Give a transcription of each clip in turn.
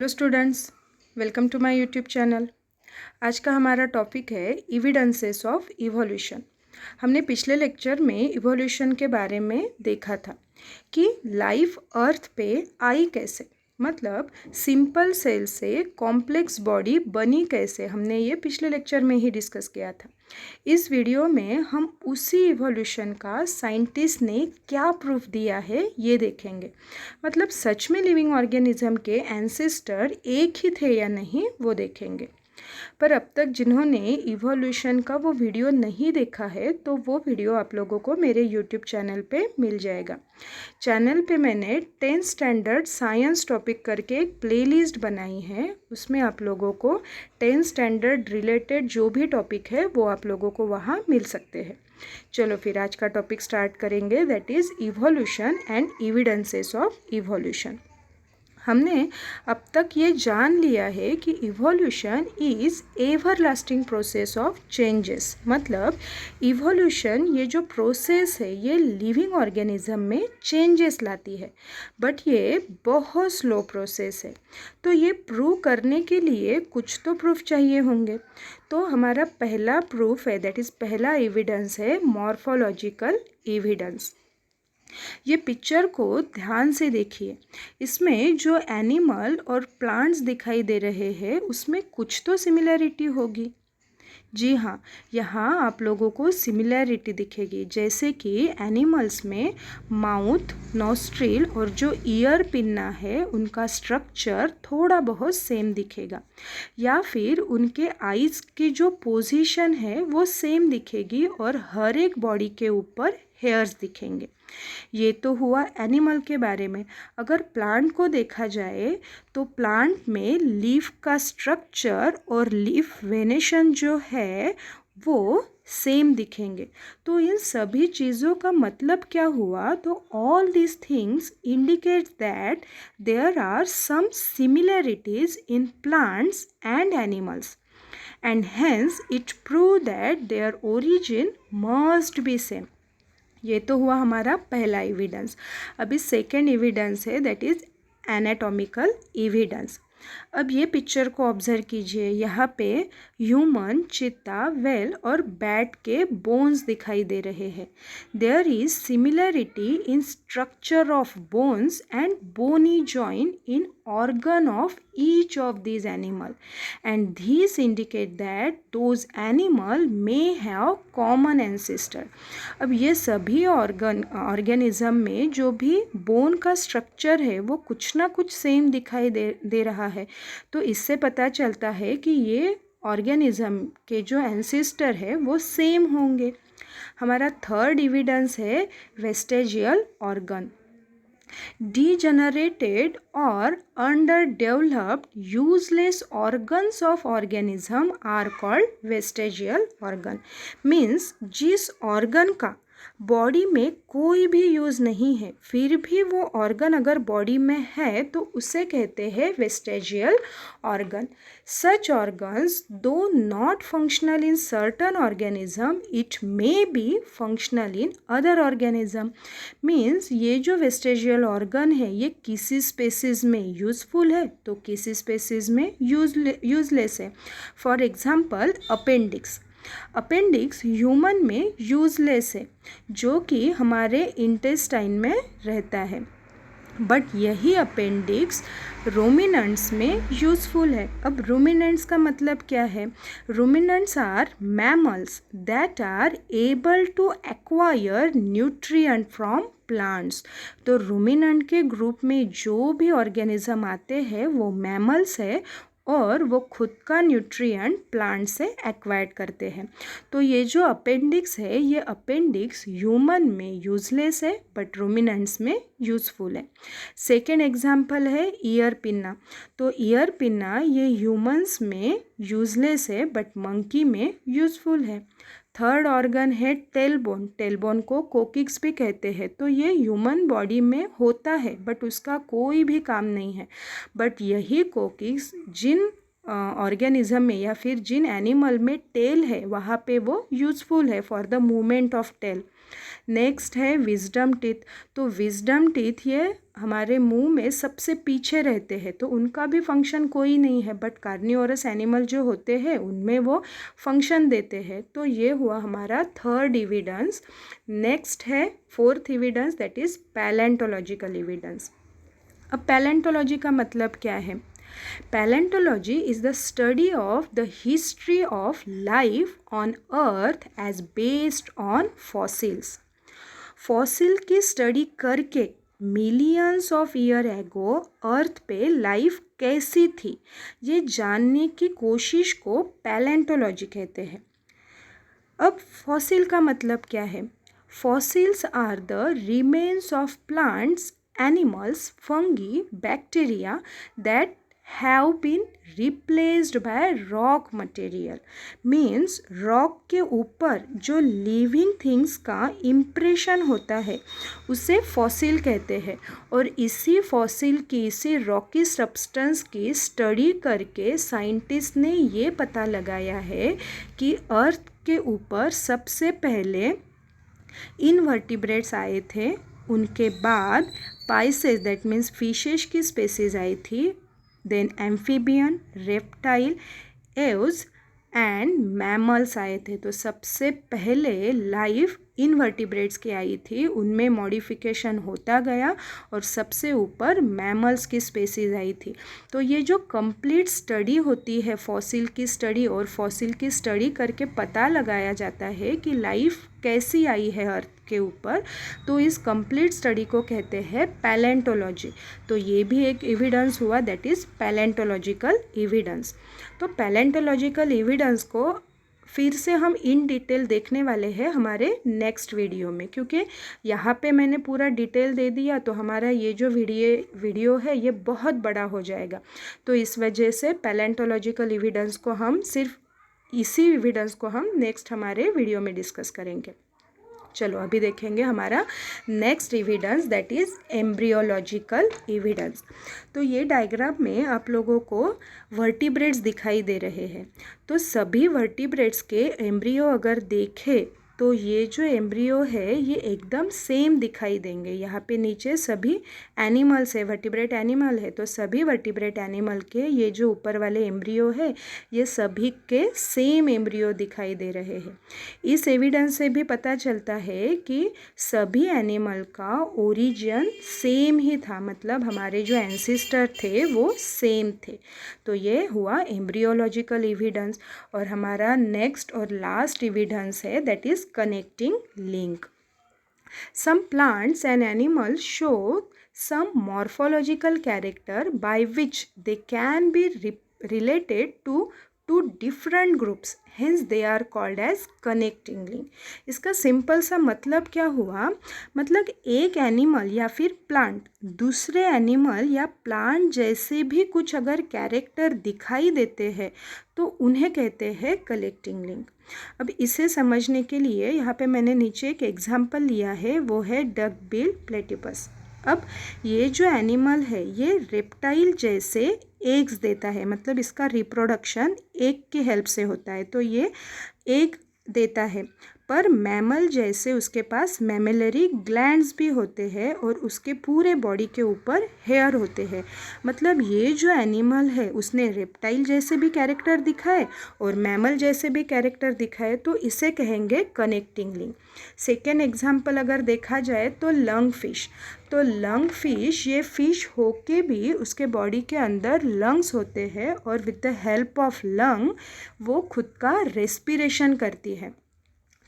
Hello students, welcome to my YouTube channel. आज का हमारा टॉपिक है एविडेंसेस ऑफ इवोल्यूशन। हमने पिछले लेक्चर में इवोल्यूशन के बारे में देखा था कि लाइफ अर्थ पे आई कैसे, मतलब सिंपल सेल से कॉम्प्लेक्स बॉडी बनी कैसे, हमने ये पिछले लेक्चर में ही डिस्कस किया था। इस वीडियो में हम उसी इवोल्यूशन का साइंटिस्ट ने क्या प्रूफ दिया है ये देखेंगे। मतलब सच में लिविंग ऑर्गेनिज्म के एंसेस्टर एक ही थे या नहीं वो देखेंगे। पर अब तक जिन्होंने इवोल्यूशन का वो वीडियो नहीं देखा है तो वो वीडियो आप लोगों को मेरे यूट्यूब चैनल पे मिल जाएगा। चैनल पे मैंने 10th स्टैंडर्ड साइंस टॉपिक करके एक प्लेलिस्ट बनाई है, उसमें आप लोगों को 10th स्टैंडर्ड रिलेटेड जो भी टॉपिक है वो आप लोगों को वहाँ मिल सकते हैं। चलो फिर आज का टॉपिक स्टार्ट करेंगे, that is evolution and evidences of evolution. हमने अब तक ये जान लिया है कि evolution is ever lasting process of changes. मतलब इवोल्यूशन ये जो प्रोसेस है ये लिविंग ऑर्गेनिज्म में चेंजेस लाती है, बट ये बहुत स्लो प्रोसेस है। तो ये प्रूव करने के लिए कुछ तो प्रूफ चाहिए होंगे। तो हमारा पहला प्रूफ है, दैट इज़ पहला एविडेंस है मॉर्फोलॉजिकल एविडेंस। ये पिक्चर को ध्यान से देखिए, इसमें जो एनिमल और प्लांट्स दिखाई दे रहे हैं उसमें कुछ तो सिमिलैरिटी होगी। जी हाँ, यहाँ आप लोगों को सिमिलैरिटी दिखेगी, जैसे कि एनिमल्स में माउथ, नॉस्ट्रिल और जो ईयर पिन्ना है उनका स्ट्रक्चर थोड़ा बहुत सेम दिखेगा, या फिर उनके आईज की जो पोजीशन है वो सेम दिखेगी और हर एक बॉडी के ऊपर हेयर्स दिखेंगे। ये तो हुआ एनिमल के बारे में। अगर प्लांट को देखा जाए तो प्लांट में लीफ का स्ट्रक्चर और लीफ वेनेशन जो है वो सेम दिखेंगे। तो इन सभी चीज़ों का मतलब क्या हुआ? तो all these things indicate that there are some similarities in plants and animals, and hence it proved that their origin must be same. ये तो हुआ हमारा पहला एविडेंस। अभी सेकेंड एविडेंस है, दैट इज़ एनाटॉमिकल एविडेंस। अब ये पिक्चर को ऑब्जर्व कीजिए, यहाँ पे ह्यूमन, चीता, व्हेल और बैट के बोन्स दिखाई दे रहे हैं। There is similarity in structure of bones and bony joint in organ of each of these animal, and these indicate that those animal may have common ancestor. अब ये सभी ऑर्गेनिज्म में जो भी बोन का स्ट्रक्चर है वो कुछ ना कुछ सेम दिखाई दे रहा है। तो इससे पता चलता है कि ये ऑर्गेनिज्म के जो एंसेस्टर है वो सेम होंगे। हमारा थर्ड एविडेंस है वेस्टेजियल organ. Degenerated or underdeveloped useless organs of organism are called vestigial organ. Means जिस ऑर्गन का बॉडी में कोई भी यूज़ नहीं है फिर भी वो ऑर्गन अगर बॉडी में है तो उसे कहते हैं वेस्टेजियल ऑर्गन। सच ऑर्गन्स दो not functional in certain organism, it may be functional in other organism. Means ये जो वेस्टेजियल ऑर्गन है ये किसी स्पेसीज में यूज़फुल है तो किसी स्पेसीज में यूजलेस है। For example appendix. Appendix human में यूजलेस है जो कि हमारे इंटेस्टाइन में रहता है, बट यही अपेंडिक्स रूमिनेंट्स में यूज़फुल है। अब रूमिनेंट्स का मतलब क्या है? Ruminants are mammals that are able to acquire nutrient from plants. तो रूमिनेंट के ग्रुप में जो भी ऑर्गेनिज्म आते हैं वो मैमल्स है और वो खुद का न्यूट्रिएंट प्लांट से एक्वायर्ड करते हैं। तो ये जो अपेंडिक्स है ये अपेंडिक्स ह्यूमन में यूजलेस है बट रूमिनेंट्स में यूज़फुल है। सेकेंड एग्जाम्पल है ईयर पिन्ना। तो ईयर पिन्ना ये ह्यूमंस में यूजलेस है बट मंकी में यूज़फुल है। थर्ड ऑर्गन है टेलबोन। टेलबोन को कोकिक्स भी कहते हैं। तो ये ह्यूमन बॉडी में होता है बट उसका कोई भी काम नहीं है, बट यही कोकिक्स जिन ऑर्गेनिज्म में या फिर जिन एनिमल में टेल है वहाँ पे वो यूज़फुल है for the movement of tail. Next है विजडम टीथ। तो विजडम टीथ ये हमारे मुंह में सबसे पीछे रहते हैं तो उनका भी फंक्शन कोई नहीं है, बट कार्निवोरस एनिमल जो होते हैं उनमें वो फंक्शन देते हैं। तो ये हुआ हमारा थर्ड एविडेंस। नेक्स्ट है fourth evidence, that is palaeontological evidence. अब पैलेंटोलॉजी का मतलब क्या है? Paleontology is the study of the history of life on earth as based on fossils. Fossil की स्टडी करके मिलियंस ऑफ ईयर एगो अर्थ पे life कैसी थी ये जानने की कोशिश को पैलेंटोलॉजी कहते हैं। अब फॉसिल का मतलब क्या है? Fossils are the remains of plants, animals, fungi, bacteria that have been replaced by rock material. Means rock के ऊपर जो living things का impression होता है उसे fossil कहते हैं। और इसी fossil की, इसी rocky substance की study करके scientist ने ये पता लगाया है कि अर्थ के ऊपर सबसे पहले invertebrates आए थे, उनके बाद पाइसेस दैट मीन्स फिशेस की स्पेसीज आई थी, then amphibian, reptile, Aves and mammals आए थे। तो सबसे पहले लाइफ इनवर्टिब्रेट्स की आई थी, उनमें मॉडिफिकेशन होता गया और सबसे ऊपर मैमल्स की स्पेसीज आई थी। तो ये जो कंप्लीट स्टडी होती है फॉसिल की स्टडी, और फॉसिल की स्टडी करके पता लगाया जाता है कि लाइफ कैसी आई है अर्थ के ऊपर, तो इस कंप्लीट स्टडी को कहते हैं पैलेंटोलॉजी। तो ये भी एक एविडेंस हुआ, दैट इज़ पैलेंटोलॉजिकल एविडेंस। तो पैलेंटोलॉजिकल एविडेंस को फिर से हम इन डिटेल देखने वाले हैं हमारे नेक्स्ट वीडियो में, क्योंकि यहाँ पे मैंने पूरा डिटेल दे दिया तो हमारा ये जो वीडियो है ये बहुत बड़ा हो जाएगा। तो इस वजह से पैलेंटोलॉजिकल एविडेंस को हम सिर्फ इसी एविडेंस को हम नेक्स्ट हमारे वीडियो में डिस्कस करेंगे। चलो अभी देखेंगे हमारा next evidence, that is embryological evidence. तो ये डायग्राम में आप लोगों को वर्टिब्रेट्स दिखाई दे रहे हैं। तो सभी वर्टिब्रेट्स के एम्ब्रियो अगर देखें तो ये जो एम्ब्रियो है ये एकदम सेम दिखाई देंगे। यहाँ पे नीचे सभी एनिमल्स है, वर्टिब्रेट एनिमल है, तो सभी वर्टिब्रेट एनिमल के ये जो ऊपर वाले एम्ब्रियो है ये सभी के सेम एम्ब्रियो दिखाई दे रहे हैं। इस एविडेंस से भी पता चलता है कि सभी एनिमल का ओरिजिन सेम ही था, मतलब हमारे जो एंसेस्टर थे वो सेम थे। तो ये हुआ एम्ब्रियोलॉजिकल एविडेंस। और हमारा नेक्स्ट और लास्ट एविडेंस है, that is connecting link. Some plants and animals show some morphological character by which they can be related to two different groups, hence they are called as connecting link. इसका simple सा मतलब क्या हुआ? मतलब एक animal या फिर plant दूसरे एनिमल या प्लांट जैसे भी कुछ अगर कैरेक्टर दिखाई देते हैं तो उन्हें कहते हैं कनेक्टिंग लिंक। अब इसे समझने के लिए यहाँ पे मैंने नीचे एक एग्जाम्पल लिया है, वो है डक बिल प्लेटिपस। अब ये जो एनिमल है ये रेप्टाइल जैसे एग्स देता है, मतलब इसका रिप्रोडक्शन एग की हेल्प से होता है, तो ये एग देता है। पर मैमल जैसे उसके पास मैमेलरी ग्लैंड्स भी होते हैं और उसके पूरे बॉडी के ऊपर हेयर होते हैं। मतलब ये जो एनिमल है उसने रेप्टाइल जैसे भी कैरेक्टर दिखाए और मैमल जैसे भी कैरेक्टर दिखाए, तो इसे कहेंगे कनेक्टिंग लिंक। सेकेंड एग्जाम्पल अगर देखा जाए तो लंग फिश। तो लंग फिश, ये फिश होके भी उसके बॉडी के अंदर लंग्स होते हैं और with the help of lung वो खुद का रेस्पिरेशन करती है।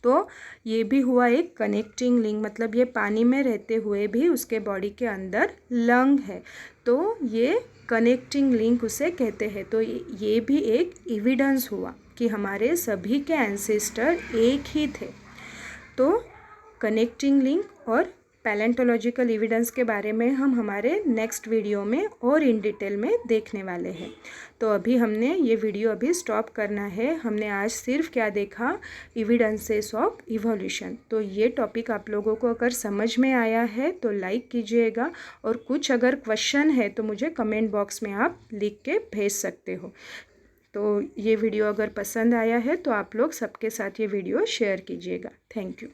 तो ये भी हुआ एक कनेक्टिंग लिंक, मतलब ये पानी में रहते हुए भी उसके बॉडी के अंदर लंग है, तो ये कनेक्टिंग लिंक उसे कहते हैं। तो ये भी एक एविडेंस हुआ कि हमारे सभी के एंसेस्टर एक ही थे। तो कनेक्टिंग लिंक और पैलेंटोलॉजिकल एविडेंस के बारे में हम हमारे नेक्स्ट वीडियो में और इन डिटेल में देखने वाले हैं। तो अभी हमने ये वीडियो अभी स्टॉप करना है। हमने आज सिर्फ क्या देखा? Evidences of evolution. तो ये टॉपिक आप लोगों को अगर समझ में आया है तो लाइक कीजिएगा, और कुछ अगर क्वेश्चन है तो मुझे कमेंट बॉक्स में आप लिख के भेज सकते हो। तो ये वीडियो अगर पसंद आया है तो आप लोग सबके साथ ये वीडियो शेयर कीजिएगा। Thank you.